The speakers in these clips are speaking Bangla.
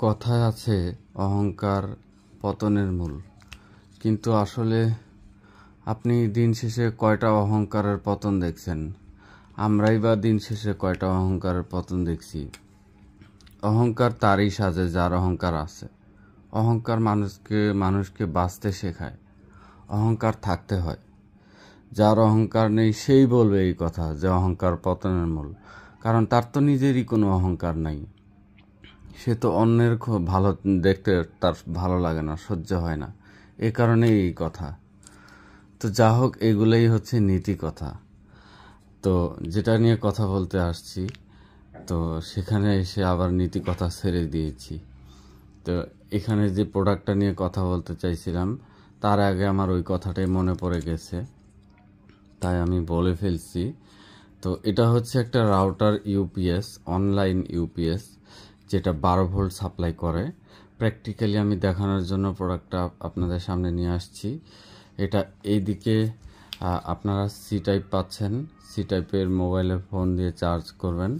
কথায় আছে অহংকার পতনের মূল, কিন্তু আসলে আপনি দিন শেষে কয়টা অহংকারের পতন দেখছেন? আমরাই বা দিন শেষে কয়টা অহংকারের পতন দেখছি? অহংকার তারই সাজে যার অহংকার আছে। অহংকার মানুষকে বাঁচতে শেখায়। অহংকার থাকতে হয়। যার অহংকার নেই সেই বলবে এই কথা যে অহংকার পতনের মূল, কারণ তার তো নিজেরই কোনো অহংকার নাই। সে তো অন্যের ভালো দেখতে তার ভালো লাগে না, সহ্য হয় না, এ কারণে এই কথা। তো যা হোক, এগুলোই হচ্ছে নীতি কথা। তো যেটা নিয়ে কথা বলতে আসছি, তো সেখানে এসে আবার নীতি কথা ছেড়ে দিয়েছি। তো এখানে যে প্রোডাক্টটা নিয়ে কথা বলতে চাইছিলাম, তার আগে আমার ওই কথাটাই মনে পড়ে গেছে, তাই আমি বলে ফেলছি। তো এটা হচ্ছে একটা রাউটার ইউপিএস, অনলাইন ইউপিএস, যেটা 12 ভোল্ট সাপ্লাই করে। প্র্যাকটিক্যালি আমি দেখানোর জন্য প্রোডাক্টটা আপনাদের সামনে নিয়ে আসছি। এটা এইদিকে আপনারা সি টাইপ পাচ্ছেন। সি টাইপের মোবাইলে ফোন দিয়ে চার্জ করবেন।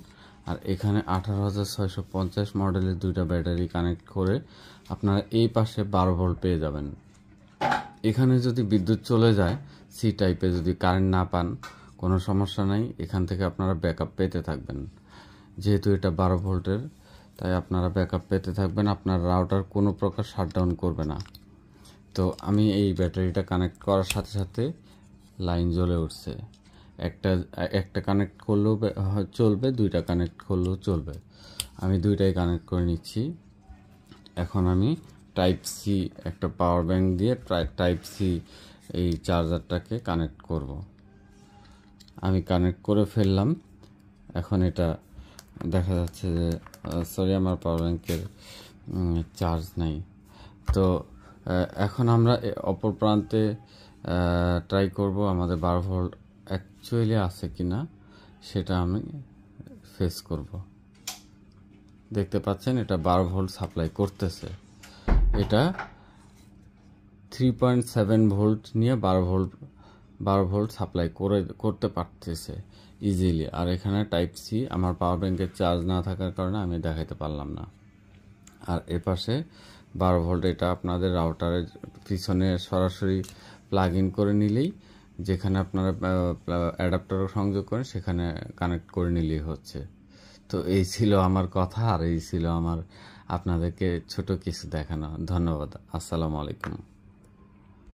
আর এখানে 18,650 মডেলের দুইটা ব্যাটারি কানেক্ট করে আপনারা এই পাশে 12 ভোল্ট পেয়ে যাবেন। এখানে যদি বিদ্যুৎ চলে যায়, সি টাইপে যদি কারেন্ট না পান, কোনো সমস্যা নাই, এখান থেকে আপনারা ব্যাকআপ পেতে থাকবেন। যেহেতু এটা 12 ভোল্টের, তাই আপনারা ব্যাকআপ পেতে থাকবেন। আপনার রাউটার কোনো প্রকার শাটডাউন করবে না। তো আমি এই ব্যাটারিটা কানেক্ট করার সাথে সাথে লাইন জ্বলে উঠছে। একটা কানেক্ট করলেও চলবে, দুইটা কানেক্ট করলেও চলবে। আমি দুইটাই কানেক্ট করে নিচ্ছি। এখন আমি টাইপ সি একটা পাওয়ার ব্যাংক দিয়ে টাইপ সি এই চার্জারটাকে কানেক্ট করব। আমি কানেক্ট করে ফেললাম। এখন এটা দেখা যাচ্ছে যে সরি, আমার পাওয়ার ব্যাংকের চার্জ নাই। তো এখন আমরা অপর প্রান্তে ট্রাই করব আমাদের 12 ভোল্ট অ্যাকচুয়ালি আছে কিনা সেটা আমি ফেস করব। দেখতে পাচ্ছেন এটা 12 ভোল্ট সাপ্লাই করতেছে। এটা 3.7 ভোল্ট নিয়ে 12 ভোল্ট সাপ্লাই করতে পারতেছে ইজিলি। আর এখানে টাইপ সি, আমার পাওয়ার ব্যাংকের চার্জ না থাকার কারণে আমি দেখাতে পারলাম না। আর এপাশে 12 ভোল্ট, এটা আপনাদের রাউটারের পিছনে সরাসরি প্লাগ ইন করে নিলেই, যেখানে আপনারা অ্যাডাপ্টারও সংযোগ করেন সেখানে কানেক্ট করে নিলেই হচ্ছে। তো এই ছিল আমার কথা, আর এই ছিল আমার আপনাদেরকে ছোট কিছু দেখানো। ধন্যবাদ। আসসালামু আলাইকুম।